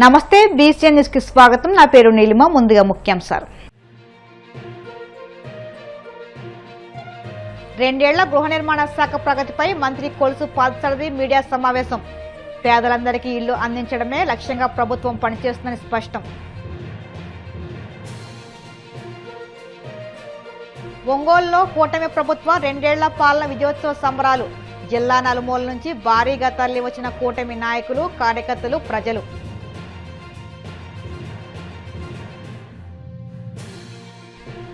నమస్తే BCN news కి స్వాగతం. నా పేరు నీలిమ. ముందుగా ముఖ్యాంశాలు. 2 ఏళ్ల గృహ నిర్మాణ శాఖ ప్రగతిపై మంత్రి కొలుసు పాదసారథి మీడియా సమావేశం. పేదలందరికీ ఇల్లు అందించడమే లక్ష్యంగా ప్రభుత్వం పనిచేస్తుందని స్పష్టం. ఒంగోలులో కూటమి ప్రభుత్వం 2 ఏళ్ల పాలన విజయోత్సవ సంబరాలు. జిల్లా నలుమూల నుంచి భారీగా తరలి వచ్చిన కూటమి నాయకులు, కార్యకర్తలు, ప్రజలు.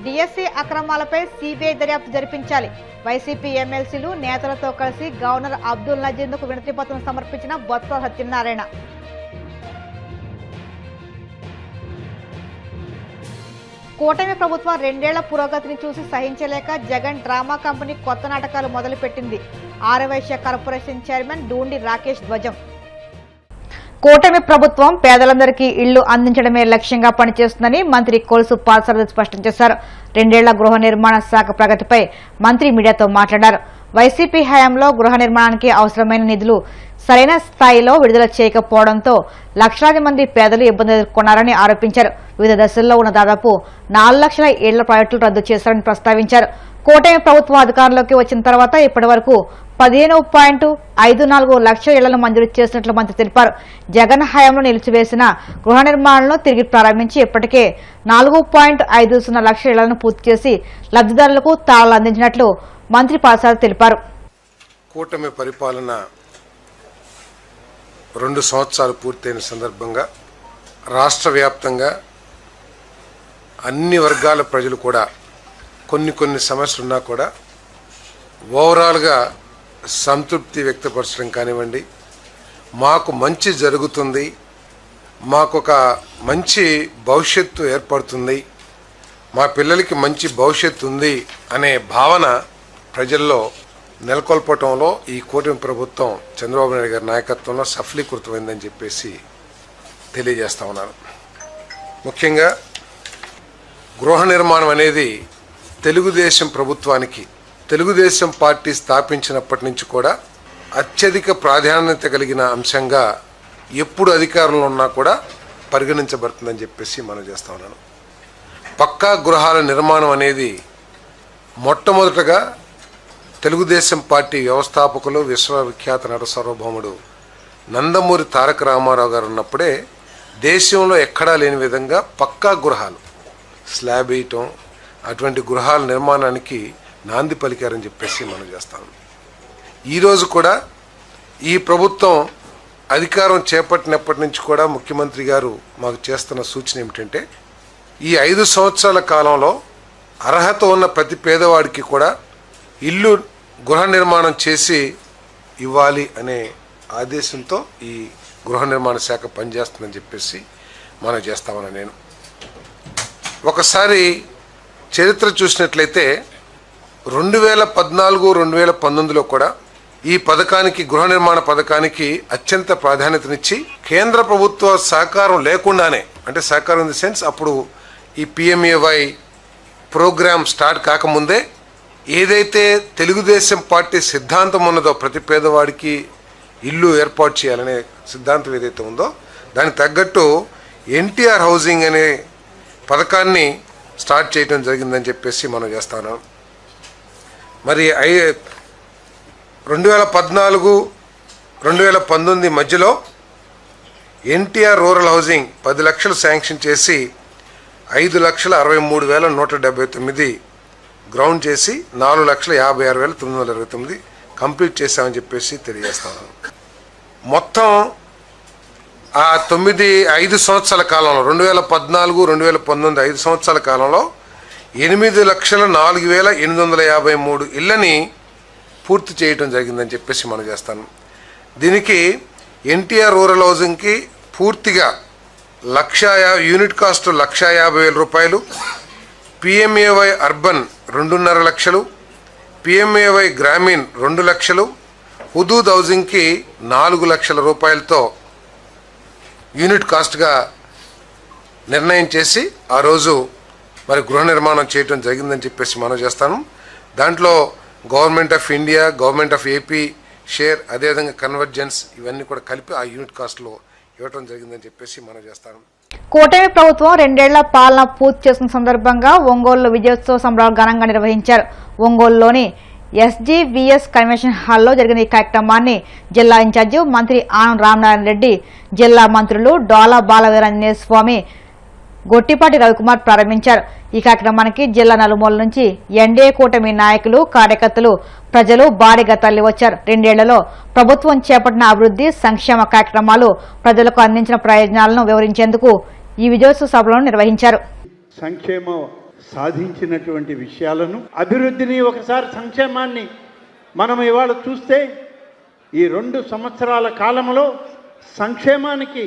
డిఎస్సీ అక్రమాలపై సిబిఐ దర్యాప్తు జరిపించాలి. వైసీపీ ఎమ్మెల్సీలు నేతలతో కలిసి గవర్నర్ అబ్దుల్ నజీర్కు వినతి పత్రం సమర్పించిన బొత్స సత్యనారాయణ. కూటమి ప్రభుత్వం 2 ఏళ్ల పురోగతిని చూసి సహించలేక జగన్ డ్రామా కంపెనీ కొత్త నాటకాలు మొదలుపెట్టింది. ఆర్యవైశ్య కార్పొరేషన్ చైర్మన్ డూండి రాకేష్ ధ్వజం. కూటమి ప్రభుత్వం పేదలందరికీ ఇళ్లు అందించడమే లక్ష్యంగా పనిచేస్తుందని మంత్రి కొలుసు పాదసారథి స్పష్టం చేశారు. 2 ఏళ్ల గృహ నిర్మాణ శాఖ ప్రగతిపై మంత్రి మీడియాతో మాట్లాడారు. వైసీపీ హయాంలో గృహ నిర్మాణానికి అవసరమైన నిధులు సరైన స్థాయిలో విడుదల చేయకపోవడంతో లక్షలాది మంది పేదలు ఇబ్బంది ఎదుర్కొన్నారని ఆరోపించారు. వివిధ దశల్లో ఉన్న దాదాపు 4 లక్షల ఇళ్ల ప్రాజెక్టులు రద్దు చేశారని ప్రస్తావించారు. కూటమి ప్రభుత్వం అధికారంలోకి వచ్చిన తర్వాత ఇప్పటి వరకు 15.54 లక్షల ఇళ్లను మంజూరు చేసినట్లు మంత్రి తెలిపారు. జగన్ హయాంలో నిలిచివేసిన గృహ నిర్మాణాలను తిరిగి ప్రారంభించి ఇప్పటికే 4.50 లక్షల ఇళ్లను పూర్తి చేసి లబ్ధిదారులకు తాళాలు అందించినట్లు మంత్రి పాదసారథి తెలిపారు. కూటమి పరిపాలన 2 సంవత్సరాలు పూర్తయిన సందర్భంగా రాష్ట్ర వ్యాప్తంగా అన్ని వర్గాల ప్రజలు కూడా కొన్ని సమస్యలున్నా కూడా ఓవరాల్గా సంతృప్తి వ్యక్తపరచడం కానివ్వండి, మాకు మంచి జరుగుతుంది, మాకు ఒక మంచి భవిష్యత్తు ఏర్పడుతుంది, మా పిల్లలకి మంచి భవిష్యత్తు ఉంది అనే భావన ప్రజల్లో నెలకొల్పటంలో ఈ కూటమి ప్రభుత్వం చంద్రబాబు నాయుడు గారి నాయకత్వంలో సఫలీకృతమైందని చెప్పేసి తెలియజేస్తా ఉన్నాను. ముఖ్యంగా గృహ నిర్మాణం అనేది తెలుగుదేశం ప్రభుత్వానికి, తెలుగుదేశం పార్టీ స్థాపించినప్పటి నుంచి కూడా అత్యధిక ప్రాధాన్యత కలిగిన అంశంగా ఎప్పుడు అధికారంలో ఉన్నా కూడా పరిగణించబడుతుందని చెప్పేసి మనం చేస్తా ఉన్నాను. పక్కా గృహాల నిర్మాణం అనేది మొట్టమొదటగా తెలుగుదేశం పార్టీ వ్యవస్థాపకులు, విశ్వవిఖ్యాత నట సార్వభౌముడు నందమూరి తారక రామారావు గారు ఉన్నప్పుడే దేశంలో ఎక్కడా లేని విధంగా పక్కా గృహాలు, స్లాబ్ వేయటం, అటువంటి గృహాల నిర్మాణానికి నాంది పలికారని చెప్పేసి మనం చేస్తాం. ఈరోజు కూడా ఈ ప్రభుత్వం అధికారం చేపట్టినప్పటి నుంచి కూడా ముఖ్యమంత్రి గారు మాకు చేస్తున్న సూచన ఏమిటంటే, ఈ 5 సంవత్సరాల కాలంలో అర్హత ఉన్న ప్రతి పేదవాడికి కూడా ఇల్లు గృహ నిర్మాణం చేసి ఇవ్వాలి అనే ఆదేశంతో ఈ గృహ నిర్మాణ శాఖ పనిచేస్తుందని చెప్పేసి మనం చేస్తామని నేను ఒకసారి చరిత్ర చూసినట్లయితే 2014-2019లో కూడా ఈ పథకానికి, గృహ నిర్మాణ పథకానికి అత్యంత ప్రాధాన్యతనిచ్చి కేంద్ర ప్రభుత్వ సహకారం లేకుండానే, అంటే సహకారం ఇన్ ది సెన్స్ అప్పుడు ఈ PMAY ప్రోగ్రామ్ స్టార్ట్ కాకముందే ఏదైతే తెలుగుదేశం పార్టీ సిద్ధాంతం ఉన్నదో, ప్రతి పేదవాడికి ఇల్లు ఏర్పాటు చేయాలనే సిద్ధాంతం ఏదైతే ఉందో దానికి తగ్గట్టు ఎన్టీఆర్ హౌసింగ్ అనే పథకాన్ని స్టార్ట్ చేయడం జరిగిందని చెప్పేసి మనం చేస్తాను. మరి 2014-2019 మధ్యలో ఎన్టీఆర్ రూరల్ హౌసింగ్ 10 లక్షలు శాంక్షన్ చేసి 5,63,179 గ్రౌండ్ చేసి 4,56,929 కంప్లీట్ చేశామని చెప్పేసి తెలియజేస్తాను. మొత్తం ఆ 5 సంవత్సరాల కాలంలో 2014-2019 5 సంవత్సరాల కాలంలో 8,04,853 ఇళ్ళని పూర్తి చేయడం జరిగిందని చెప్పేసి మనం చేస్తాను. దీనికి ఎన్టీఆర్ రూరల్ హౌసింగ్కి పూర్తిగా యూనిట్ కాస్ట్ 1,50,000 రూపాయలు, PMAY అర్బన్ 2.5 లక్షలు, PMAY గ్రామీణ్ 2 లక్షలు, హుదూద్ హౌసింగ్కి 4 లక్షల రూపాయలతో యూనిట్ కాస్ట్గా నిర్ణయం చేసి ఆ రోజు మరి గృహ నిర్మాణం చేయడం జరిగిందని చెప్పేసి మనం చేస్తాను. దాంట్లో government of India, government of AP share, అదేవిధంగా కన్వర్జెన్స్ ఇవన్నీ కూడా కలిపి ఆ యూనిట్ కాస్ట్లో ఇవ్వటం జరిగిందని చెప్పేసి మనం చేస్తాను. కూటమి ప్రభుత్వం 2 ఏళ్ల పాలన పూర్తి చేసుకున్న సందర్భంగా ఒంగోలులో విజయోత్సవ సంబరాలు ఘనంగా నిర్వహించారు. ఒంగోలులోని SGVS కన్వెన్షన్ హాల్లో జరిగిన ఈ కార్యక్రమాన్ని జిల్లా ఇన్ఛార్జి మంత్రి ఆనం రామనారాయణ రెడ్డి, జిల్లా మంత్రులు డోలా బాలవీరాంజనేయ స్వామి, గొట్టిపాటి రవికుమార్ ప్రారంభించారు. ఈ కార్యక్రమానికి జిల్లా నలుమూల నుంచి ఎన్డీఏ కూటమి నాయకులు, కార్యకర్తలు, ప్రజలు భారీగా తరలివచ్చారు. 2 ఏళ్లలో ప్రభుత్వం చేపట్టిన అభివృద్ధి సంక్షేమ కార్యక్రమాలు, ప్రజలకు అందించిన ప్రయోజనాలను వివరించేందుకు ఈ విజయోత్సవ సభలను నిర్వహించారు. సంక్షేమం సాధించినటువంటి విషయాలను, అభివృద్ధిని, ఒకసారి సంక్షేమాన్ని మనం ఇవాళ చూస్తే ఈ 2 సంవత్సరాల కాలంలో సంక్షేమానికి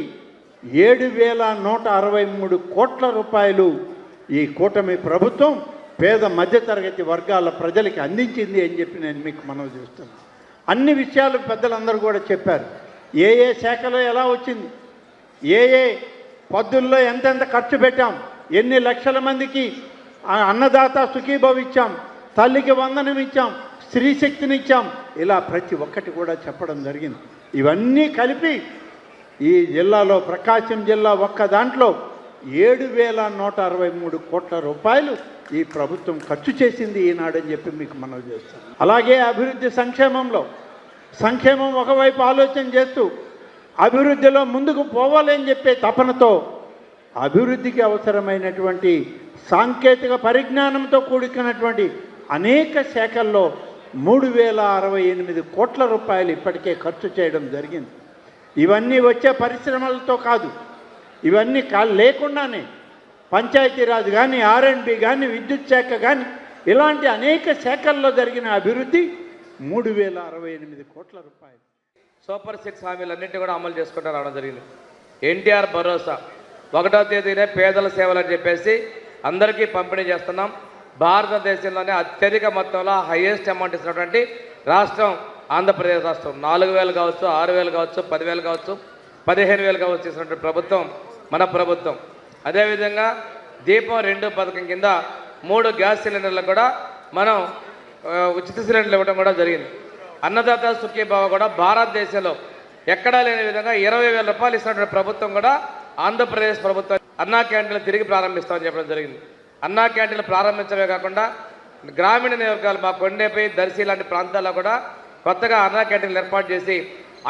7,163 కోట్ల రూపాయలు ఈ కూటమి ప్రభుత్వం పేద మధ్యతరగతి వర్గాల ప్రజలకి అందించింది అని చెప్పి నేను మీకు మనవి చేస్తున్నాను. అన్ని విషయాలు పెద్దలందరూ కూడా చెప్పారు. ఏ ఏ శాఖలో ఎలా వచ్చింది, ఏ పద్ధతుల్లో ఎంతెంత ఖర్చు పెట్టాం, ఎన్ని లక్షల మందికి అన్నదాత సుఖీభవ ఇచ్చాం, తల్లికి వందనం ఇచ్చాం, స్త్రీ శక్తిని ఇచ్చాం, ఇలా ప్రతి ఒక్కటి కూడా చెప్పడం జరిగింది. ఇవన్నీ కలిపి ఈ జిల్లాలో, ప్రకాశం జిల్లా ఒక్క దాంట్లో 7,163 కోట్ల రూపాయలు ఈ ప్రభుత్వం ఖర్చు చేసింది ఈనాడని చెప్పి మీకు మనవి చేస్తాను. అలాగే అభివృద్ధి సంక్షేమం ఒకవైపు ఆలోచన చేస్తూ అభివృద్ధిలో ముందుకు పోవాలని చెప్పే తపనతో అభివృద్ధికి అవసరమైనటువంటి సాంకేతిక పరిజ్ఞానంతో కూడుకున్నటువంటి అనేక శాఖల్లో 3,068 కోట్ల రూపాయలు ఇప్పటికే ఖర్చు చేయడం జరిగింది. ఇవన్నీ వచ్చే పరిశ్రమలతో కాదు, ఇవన్నీ లేకుండానే పంచాయతీరాజ్ కానీ, R&B కానీ, విద్యుత్ శాఖ కానీ, ఇలాంటి అనేక శాఖల్లో జరిగిన అభివృద్ధి 3,068 కోట్ల రూపాయలు. సూపర్ 6 హామీలన్నింటినీ కూడా అమలు చేసుకుంటూ రావడం జరిగింది. ఎన్టీఆర్ భరోసా 1వ తేదీనే పేదల సేవలు అని చెప్పేసి అందరికీ పంపిణీ చేస్తున్నాం. భారతదేశంలోనే అత్యధిక మొత్తంలో హైయెస్ట్ అమౌంట్ ఇచ్చినటువంటి రాష్ట్రం ఆంధ్రప్రదేశ్ రాష్ట్రం. 4,000 కావచ్చు, 6,000 కావచ్చు, 10,000 కావచ్చు, 15,000 కావచ్చు ఇచ్చినటువంటి ప్రభుత్వం మన ప్రభుత్వం. అదేవిధంగా దీపం 2 పథకం కింద 3 గ్యాస్ సిలిండర్లు కూడా మనం ఉచిత సిలిండర్లు ఇవ్వడం కూడా జరిగింది. అన్నదాత సుఖీభావ కూడా భారతదేశంలో ఎక్కడా లేని విధంగా 20,000 రూపాయలు ఇస్తున్నటువంటి ప్రభుత్వం కూడా ఆంధ్రప్రదేశ్ ప్రభుత్వం. అన్నా క్యాంటీన్లు తిరిగి ప్రారంభిస్తామని చెప్పడం జరిగింది. అన్నా క్యాంటీన్లు ప్రారంభించడమే కాకుండా గ్రామీణ నియోజకాలు మా కొండేపై, దర్శి లాంటి ప్రాంతాల్లో కూడా కొత్తగా అన్నా క్యాంటీన్లు ఏర్పాటు చేసి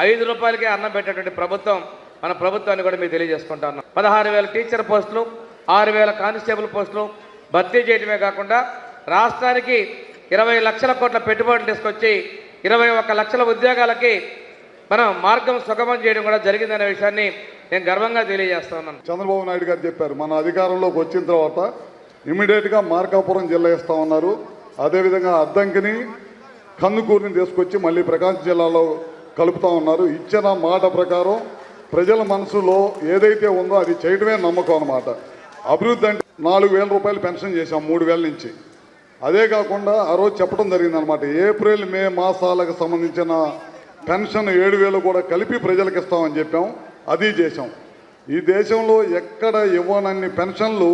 5 రూపాయలకే అన్నం పెట్టేటువంటి ప్రభుత్వం మన ప్రభుత్వాన్ని కూడా మీకు తెలియజేసుకుంటా ఉన్నాం. 16,000 టీచర్ పోస్టులు, 6,000 కానిస్టేబుల్ పోస్టులు భర్తీ చేయడమే కాకుండా రాష్ట్రానికి 20 లక్షల కోట్ల పెట్టుబడులు తీసుకొచ్చి 21 లక్షల ఉద్యోగాలకి మనం మార్గం సుగమం చేయడం కూడా జరిగిందనే విషయాన్ని నేను గర్వంగా తెలియజేస్తా ఉన్నాను. చంద్రబాబు నాయుడు గారు చెప్పారు, మన అధికారంలోకి వచ్చిన తర్వాత ఇమీడియట్గా మార్కాపురం జిల్లా ఇస్తా ఉన్నారు. అదేవిధంగా అద్దంకిని, కందుకూరుని తీసుకొచ్చి మళ్ళీ ప్రకాశం జిల్లాలో కలుపుతూ ఉన్నారు. ఇచ్చిన మాట ప్రకారం ప్రజల మనసులో ఏదైతే ఉందో అది చేయడమే నమ్మకం అన్నమాట. అభివృద్ధి అంటే 4,000 రూపాయలు పెన్షన్ చేశాం 3,000 నుంచి. అదే కాకుండా ఆ రోజు చెప్పడం జరిగిందనమాట, ఏప్రిల్ మే మాసాలకు సంబంధించిన పెన్షన్ 7,000 కూడా కలిపి ప్రజలకు ఇస్తామని చెప్పాం. అది చేశాం. ఈ దేశంలో ఎక్కడ ఇవ్వనన్ని పెన్షన్లు,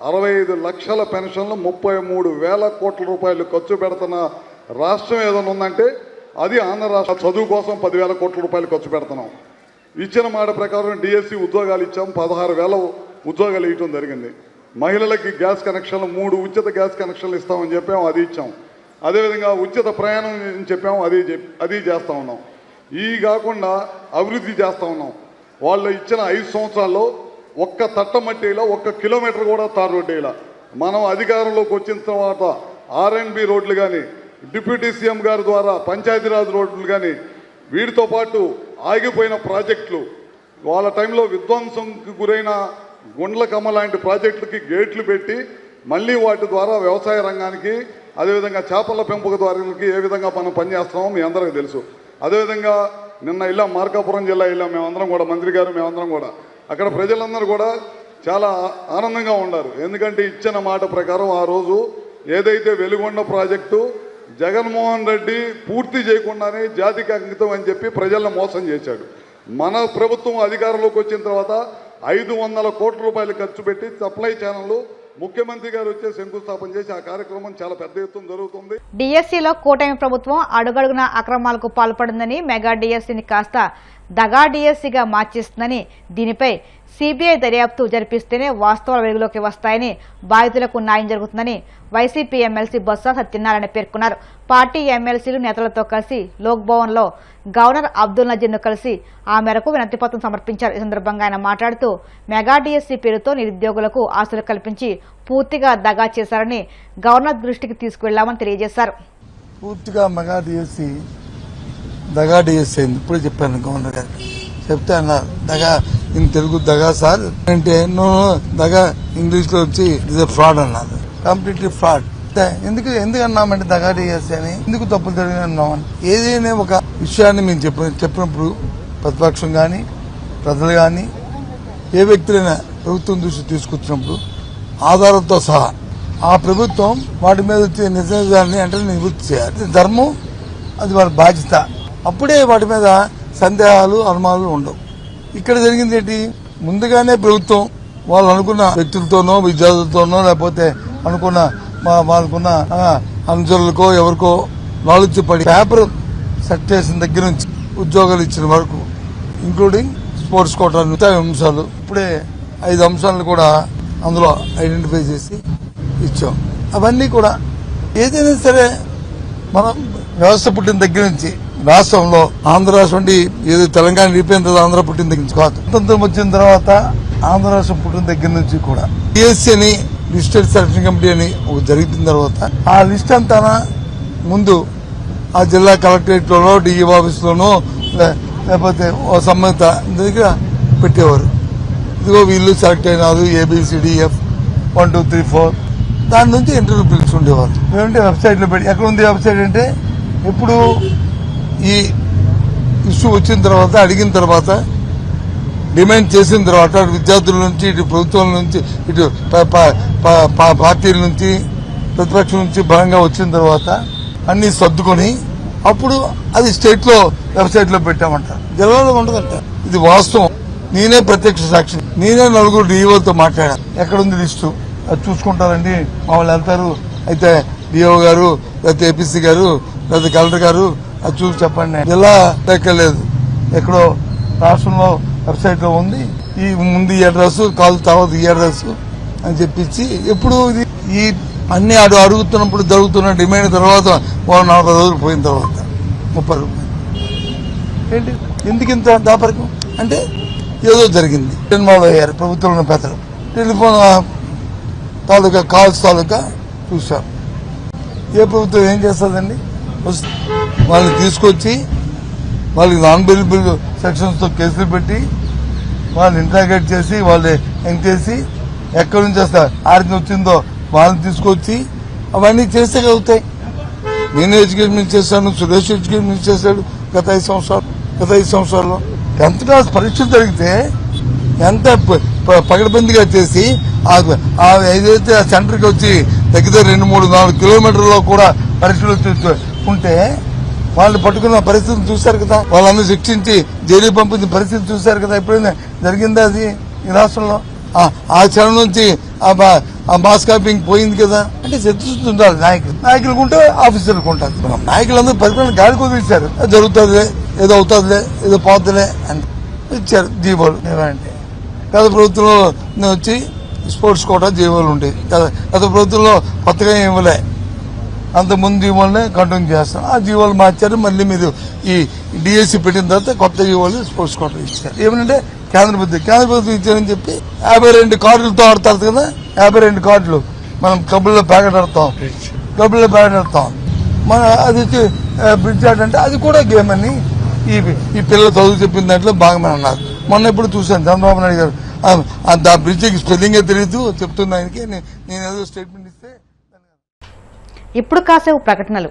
65 లక్షల పెన్షన్లు, 33,000 కోట్ల రూపాయలు ఖర్చు పెడుతున్న రాష్ట్రం ఏదైనా ఉందంటే అది ఆంధ్ర రాష్ట్రం. చదువు కోసం 10,000 కోట్ల రూపాయలు ఖర్చు పెడుతున్నాం. ఇచ్చిన మాట ప్రకారం డిఎస్సి ఉద్యోగాలు ఇచ్చాం, 16,000 ఉద్యోగాలు ఇవ్వటం జరిగింది. మహిళలకి గ్యాస్ కనెక్షన్లు 3 ఉచిత గ్యాస్ కనెక్షన్లు ఇస్తామని చెప్పాము, అది ఇచ్చాం. అదేవిధంగా ఉచిత ప్రయాణం అని చెప్పాము, అది చేస్తూ ఉన్నాం. ఈ కాకుండా అభివృద్ధి చేస్తూ ఉన్నాం. వాళ్ళు ఇచ్చిన 5 సంవత్సరాల్లో ఒక్క తట్టమట్టిలా 1 కిలోమీటర్ కూడా తార్ రోడ్డు ఇలా. మనం అధికారంలోకి వచ్చిన తర్వాత R&B రోడ్లు కానీ, డిప్యూటీ సీఎం గారి ద్వారా పంచాయతీరాజ్ రోడ్లు కానీ, వీటితో పాటు ఆగిపోయిన ప్రాజెక్టులు, వాళ్ళ టైంలో విధ్వంసంకి గురైన గుండ్లకమ్మ లాంటి ప్రాజెక్టులకి గేట్లు పెట్టి మళ్ళీ వాటి ద్వారా వ్యవసాయ రంగానికి, అదేవిధంగా చేపల పెంపకదారులకి ఏ విధంగా మనం పనిచేస్తున్నామో మీ అందరికీ తెలుసు. అదేవిధంగా నిన్న వెళ్ళాం, మార్కాపురం జిల్లా వెళ్ళాం మేమందరం కూడా, మంత్రి గారు మేమందరం కూడా. అక్కడ ప్రజలందరూ కూడా చాలా ఆనందంగా ఉన్నారు. ఎందుకంటే ఇచ్చిన మాట ప్రకారం ఆ రోజు ఏదైతే వెలుగొండ ప్రాజెక్టు జగన్మోహన్ రెడ్డి పూర్తి చేయకుండానే జాతికి అంకితం అని చెప్పి ప్రజలను మోసం చేశాడు. మన ప్రభుత్వం అధికారంలోకి వచ్చిన తర్వాత 500 కోట్ల రూపాయలు ఖర్చు పెట్టి సప్లై ఛానళ్ళు ముఖ్యమంత్రి గారు వచ్చే శంకుస్థాపన చేసి ఆ కార్యక్రమం చాలా పెద్ద ఎత్తున జరుగుతుంది. డిఎస్సిలో కూటమి ప్రభుత్వం అడుగడుగున అక్రమాలకు పాల్పడిందని, మెగా డిఎస్సిని కాస్త దగా డిఎస్సిగా మార్చేస్తుందని, దీనిపై సిబిఐ దర్యాప్తు జరిపిస్తేనే వాస్తవాలు వెలుగులోకి వస్తాయని, బాధితులకు న్యాయం జరుగుతుందని వైసీపీ ఎమ్మెల్సీ బొత్స సత్యనారాయణ పేర్కొన్నారు. పార్టీ ఎమ్మెల్సీలు నేతలతో కలిసి లోక్ భవన్ లో గవర్నర్ అబ్దుల్ నజీర్ను కలిసి ఆ మేరకు వినతిపత్రం సమర్పించారు. ఈ సందర్భంగా ఆయన మాట్లాడుతూ మెగా డిఎస్సి పేరుతో నిరుద్యోగులకు ఆశలు కల్పించి పూర్తిగా దగా చేశారని గవర్నర్ దృష్టికి తీసుకువెళ్లామని తెలియజేశారు. పూర్తిగా మెగా డిఎస్సి దగా డిఎస్సి అయింది. ఇప్పుడే చెప్పాను గవర్నర్ గారికి, చెప్తే అన్నారు దగా ఇన్ తెలుగు దగా సార్ అంటే దగా ఇంగ్లీష్ లో వచ్చి ఇస్ ఫ్రాడ్ అన్నారు. Completely fraud. ఎందుకు అన్నామంటే దగా డిఎస్సి అని ఎందుకు తప్పులు జరిగిన అన్నామని. ఏదైనా ఒక విషయాన్ని మేము చెప్పినప్పుడు ప్రతిపక్షం కానీ ప్రజలు కానీ ఏ వ్యక్తులైనా ప్రభుత్వం దృష్టి తీసుకొచ్చినప్పుడు ఆధారంతో సహా ఆ ప్రభుత్వం వాటి మీద వచ్చే నిజాన్ని అంటే నివృత్తి చేయాలి. ధర్మం, అది వారి బాధ్యత. అప్పుడే వాటి మీద సందేహాలు అనుమానాలు ఉండవు. ఇక్కడ జరిగింది ఏంటి, ముందుగానే ప్రభుత్వం వాళ్ళు అనుకున్న వ్యక్తులతోనో విద్యార్థులతోనో లేకపోతే అనుకున్న వాళ్ళకున్న అనుచరులకో ఎవరికో నాలెడ్జ్ పడి పేపర్ సెట్ చేసిన దగ్గర నుంచి ఉద్యోగాలు ఇచ్చిన వరకు ఇంక్లూడింగ్ స్పోర్ట్స్ కోటా అంశాలు, ఇప్పుడే 5 అంశాలను కూడా అందులో ఐడెంటిఫై చేసి ఇచ్చాం. అవన్నీ కూడా ఏదైనా సరే మనం వ్యవస్థ పుట్టిన దగ్గర నుంచి రాష్ట్రంలో ఆంధ్ర రాష్ట్రం ఏదో తెలంగాణ విడిపోయిన తర్వాత ఆంధ్ర పుట్టిన దగ్గర నుంచి కాదు, స్వతంత్రం వచ్చిన తర్వాత ఆంధ్ర రాష్ట్రం పుట్టిన దగ్గర నుంచి కూడా డిఎస్సి అని లిస్టెడ్ సెలక్షన్ కమిటీ అని జరిగిన తర్వాత ఆ లిస్ట్ అంతా ముందు ఆ జిల్లా కలెక్టరేట్ లోనో డిఈ ఆఫీస్ లోనో లేకపోతే ఓ సంబంధిత దగ్గర పెట్టేవారు. ఇదిగో వీళ్ళు సెలెక్ట్ అయినారు ABCDF 1 2 3 4 దాని నుంచి ఇంటర్వ్యూ పిలిచి ఉండేవారు. ఏమంటే వెబ్సైట్ లో పెట్టి ఎక్కడ ఉంది వెబ్సైట్ అంటే ఎప్పుడు ఈ ఇష్యూ వచ్చిన తర్వాత అడిగిన తర్వాత డిమాండ్ చేసిన తర్వాత విద్యార్థుల నుంచి ఇటు ప్రభుత్వం నుంచి ఇటు పార్టీల నుంచి ప్రతిపక్షం నుంచి బలంగా వచ్చిన తర్వాత అన్ని సర్దుకొని అప్పుడు అది స్టేట్ లో వెబ్సైట్ లో పెట్టామంటారు. జిల్లాలో ఉండదంట. ఇది వాస్తవం. నేనే ప్రత్యక్ష సాక్షి. నేనే 4 డిఓతో మాట్లాడాను. ఎక్కడుంది లిస్టు అది చూసుకుంటారండి, మా వాళ్ళు వెళ్తారు. అయితే డిఓ గారు లేకపోతే ఏపీసీ గారు లేకపోతే కలెక్టర్ గారు అది చూసి చెప్పండి. జిల్లా లెక్కలేదు, ఎక్కడో రాష్ట్రంలో వెబ్సైట్ లో ఉంది. ఈ ముందు ఈ అడ్రస్ కాల్ తర్వాత ఈ అడ్రస్ అని చెప్పించి ఎప్పుడు ఈ అన్ని అడుగుతున్నప్పుడు జరుగుతున్న డిమాండ్ తర్వాత 40 రోజులు పోయిన తర్వాత 30 రూపాయలు ఏంటి, ఎందుకు ఇంత దాపరికం అంటే ఏదో జరిగింది. ఇన్వాల్వ్ అయ్యారు ప్రభుత్వంలో పెద్దలు. టెలిఫోన్ తాలూకా కాల్స్ తాలూకా చూసాం. ఏ ప్రభుత్వం ఏం చేస్తుందండి, వాళ్ళని తీసుకొచ్చి వాళ్ళకి నాన్ బెయిలబుల్ సెక్షన్స్తో కేసులు పెట్టి వాళ్ళని ఇంట్రాగేట్ చేసి వాళ్ళు ఎంక్ చేసి ఎక్కడి నుంచి వస్తా ఆరికి వచ్చిందో వాళ్ళని తీసుకొచ్చి అవన్నీ చేస్తే అవుతాయి. నేను ఎడ్యుకేషన్ మినిస్టర్ చేశాను, సురేష్ ఎడ్యుకేషన్ మినిస్టర్ చేశాడు గత 5 సంవత్సరాల్లో. 10th క్లాస్ పరీక్షలు జరిగితే ఎంత పగడబందిగా చేసి ఏదైతే ఆ సెంటర్కి వచ్చి దగ్గర 2, 3, 4 కిలోమీటర్లో కూడా పరీక్షలు ఉంటే వాళ్ళు పట్టుకున్న పరిస్థితిని చూశారు కదా. వాళ్ళందరూ శిక్షించి జైలు పంపించిన పరిస్థితి చూశారు కదా. ఎప్పుడైనా జరిగిందా అది ఈ రాష్ట్రంలో? ఆ క్షణం నుంచి ఆ మాస్ కాపింగ్ పోయింది కదా. అంటే శత్రుత్వం ఉండాలి నాయకులకు ఉంటే ఆఫీసర్లకు ఉంటారు. నాయకులందరూ పరిపాలన గాలికి వదిలేశారు. జరుగుతుందిలే, ఏదో అవుతుందిలే, ఏదో పోతుందిలే అని ఇచ్చారు జీవోలు. ఏమంటే గత ప్రభుత్వంలో వచ్చి స్పోర్ట్స్ కోటా జీవోలు ఉండేవి. గత ప్రభుత్వంలో కొత్తగా ఇవ్వలే, అంతకుముందు జీవోలనే కంటిన్యూ చేస్తాం. ఆ జీవోలు మార్చారు. మళ్ళీ మీరు ఈ డిఎస్సి పెట్టిన తర్వాత కొత్త జీవోలు స్పోర్ట్స్ కోటా ఇచ్చారు. ఏమంటే కేంద్ర ప్రభుత్వం ఇచ్చారని చెప్పి 52 కార్డులతో ఆడతారు కదా. 52 కార్డులు మనం క్లబ్లో ప్యాకెట్ ఆడతాం, మన అది వచ్చి బ్రిడ్జ్ ఆట అంటే అది కూడా గేమ్ అని ఈ పిల్లలు చదువు చెప్పిన దాంట్లో భాగమే ఉన్నారు. మొన్న ఎప్పుడు చూశాను చంద్రబాబు నాయుడు గారు ఆ బ్రిడ్జికి స్పెల్లింగే తెలియదు చెప్తున్న ఆయనకి నేను ఏదో స్టేట్మెంట్ ఇస్తే. ఇప్పుడు కాసేపు ప్రకటనలు.